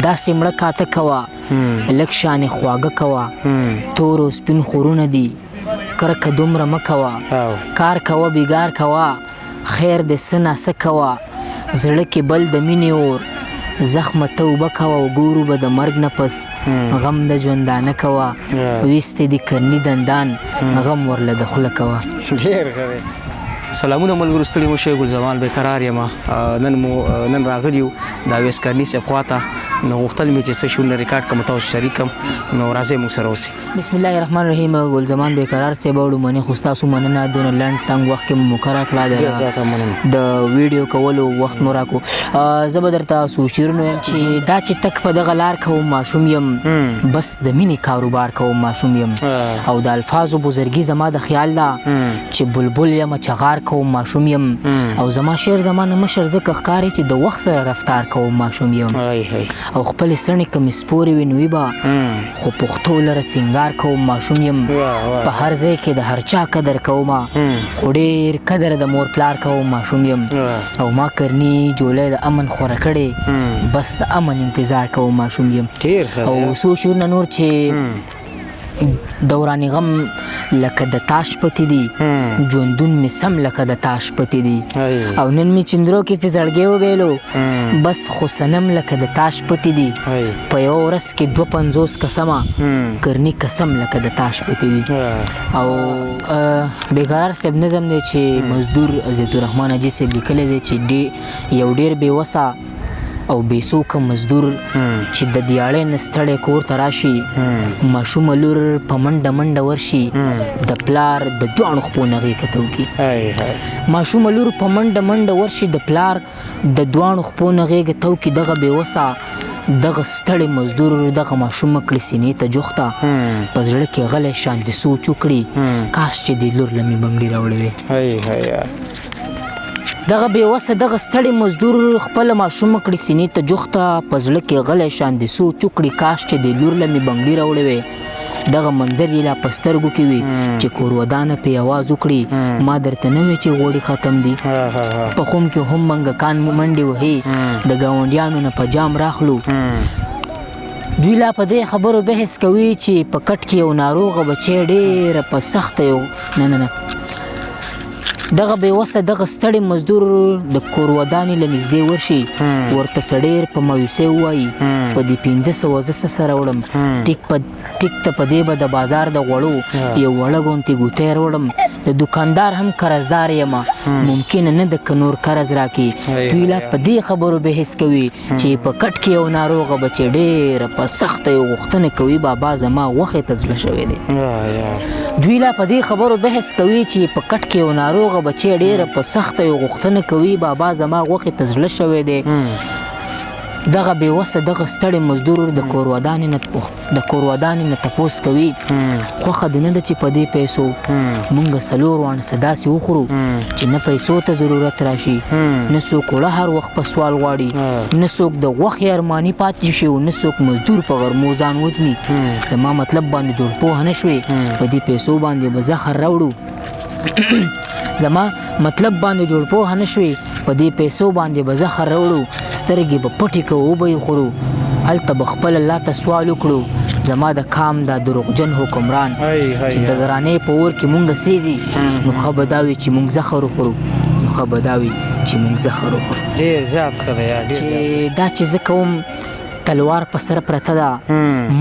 داسې مړه کاته کوه لږ شانې خواږه کوه تور او سپین خورونه دي کرکه دومره مه کوه کار کوه بیګار کوه خیر د څه ناسه کوه زړه کې بل د مینې اور زخمه توبه کوه او ګورو به د مرګ نه پس غم د ژوندانه کوه ویستې دي کرني دندان غم ورله د خوله کوه. ډېر ښه دی. سلامونه ملګرو، ستړي مه شئ، ګلزمان بېقرار یم. نن راغلي یو د اویس کرني صاحب خواته، نو غوښتل مې چې څه شعرونه ریکارډ کړم تاسو شریک کړم، نو راځئ موږ سره اوسئ. بسم الله الرحمن الرحیم. ګلزمان بېقرار صاحب وړومنې خو ستاسو مننه، دونه لنډ تنګ وخت کې مو مقرره کړه د ویډیو کولو وخت مو راکړو. زه به درته څو شعرونه وایم چې دا چې تک په دغه لار کوم ماشوم یم، بس د مینې کاروبار کوم ماشوم یم، او د الفاظو بزرګي زما د خیال ده چې بلبل یم چغار کوم ماشوم یم، او زما شعر زما نه مشر ځکه ښکاري چې د وخت سره رفتار کوم ماشوم یم، او خپلې سڼې که مې سپورې وي نو وي به خو پښتو لره سینګار کوم ماشوم یم، په هر ځای کې د هر چا قدر کومه خو ډېر قدر د مور پلار کوم ماشوم یم، او ما کرني جولی د امن خوره کړې بس د امن انتظار کوم ماشوم یم. او څو شعرونه نور چې دوران غم لکه د تاش پتی دي، ژوندون مې سم لکه د تاش پتی دي، او نن مې چندرو کې په زړګي وبیلو بس خو صنم لکه د تاش پتی دي، په یو ورځ کې 250 قسمه کرني قسم لکه د تاش پتی دي. او بېقرار صاحب نظم دی چې مزدور عزت الرحمن حاجي صاحب لیکلی دی چې یو ډېر بېوسه او بېسوکه مزدور چې د دیاړۍ نه ستړی کور ته راشي، ماشومه لور په منډه منډه ورشي د پلار د دواړو خپو نه غېږ ته وکړي، ماشومه لور په منډه منډه ورشي د پلار د دواړو خپو نه غېږ ته وکړي. دغه بېوسه دغه ستړی مزدور دغه ماشومه کړي سینې ته جوخته، په زړه کې غلی شانتې سوچ وکړي کاش چې دې لور له مې بنګړي راوړی وې. دغه بېوسه دغه ستړی مزدور خپله ماشومه کړي سینې ته جوخته، په زړه کې غلی شانتې سوچ وکړي کاش چې دې لور له مې بنګړي راوړی وې. دغه منظر یې لا په سترګو کې وي چې کورودانه پې اواز وکړي ما درته نه وی چې غوړي ختم دي، په خوم کې هم منګکان منډې وهي د ګاونډیانو نه په جام راخلو. دوی لا په دې خبرو بحث کوي چې په کټ کې یو ناروغه بچی ډېره په سخته یو نه دغه بېوسه دغه ستړی مزدور د کور ودانې له نږدې ورشي، ورته څه ډېر په مایوسۍ ووایي په دې 500 زه څه سره وړم، ټیک ته په دې به د بازار د غوړو یو وړه غوندې ګوتی راوړم، د دوکاندار هم قرضدار یم ممکنه نه ده که نور قرض راکړي. دوی لا په دې خبرو بحث کوي چې په کټ کې یو ناروغه بچی ډېره په سخته یو غوښتنه کوي بابا زما غوښې ته زړه شوی دی. دوی لا په دې خبرو بحث کوي چې په کټ کې یو ناروغه بچی ډېره په سخته یو غوښتنه کوي بابا زما غوښې ته زړه شوی دی. دغه بېوسه دغه ستړی مزدور د کور ودانې نه تپوس کوي خوښه دې نه ده چې په دې پیسو مونږ 4 واڼه څه داسې وخورو چې نه پیسو ته ضرورت راشي، نه څوک وړه هر وخت په سوال غواړي، نه څوک د غوښې ارماني پاتې شي، او نه څوک مزدور په غرمو ځان وځني. زما مطلب باندې جوړ پوهه نه شوې په دې پیسو باندې به زخر راوړو زما مطلب باندې جوړ پوهه نه شوې په دې پیسو باندې به زخر راوړو، سترګې به پټې کوو به یې خورو، هلته به خپل الله ته سوال وکړو زما د کام دا دروغجن حکمران چې د ګرانۍ په اور کې مونږ سیزي، نو ښه به دا وي چې مونږ زخر وخورو، نو ښه به دا وي چې مونږ زخر وخورو. ډېر زیات ښه دی چې دا چې زه کوم تلوار په سر پرته ده،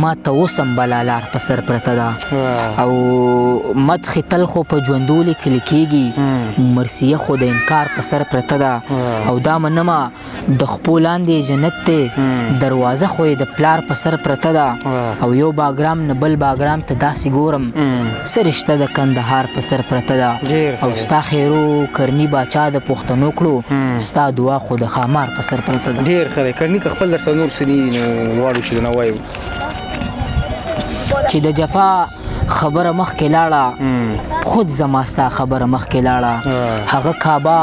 ما ته اوسم بلالار په سر پرته ده، او مدخ تل خو په ژوندو لیکل کېږي، مرثیه خو د انکار په سر پرته ده، او دا منمه د خپو لاندې جنت دی، دروازه خو یې د پلار په سر پرته ده، او یو باګرام نه بل باګرام ته داسې ګورم څه رشته د کندهار په سر پرته ده، او ستا خیرو کرني باچا د پښتنو کړو ستا دعا خو د خامار په سر پرته ده. ډېر ښه دی. کرني که خپل درسره نور څه دي نو غواړو چې نه وایو چې د جفا خبره مخکې لاړه خود زما ستا خبره مخکې لاړه، هغه کعبه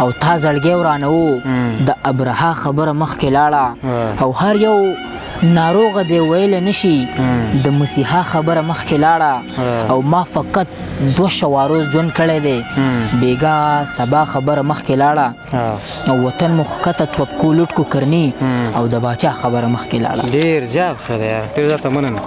او تا زړګی ورانه و د ابرهه خبره مخکې لاړه، او هر یو ناروغه دی ویلی نشي د مسیحا خبره مخکې لاړه او ما فقط 2 شواروز ژوند کړی دی بیګا سبا خبره مخکې لاړه او وطن مو ښکته توپکو لوټ کو کرني او د باچا خبره مخکې لاړه. ډېر زیات ښه دی، ډېر زیاته مننه.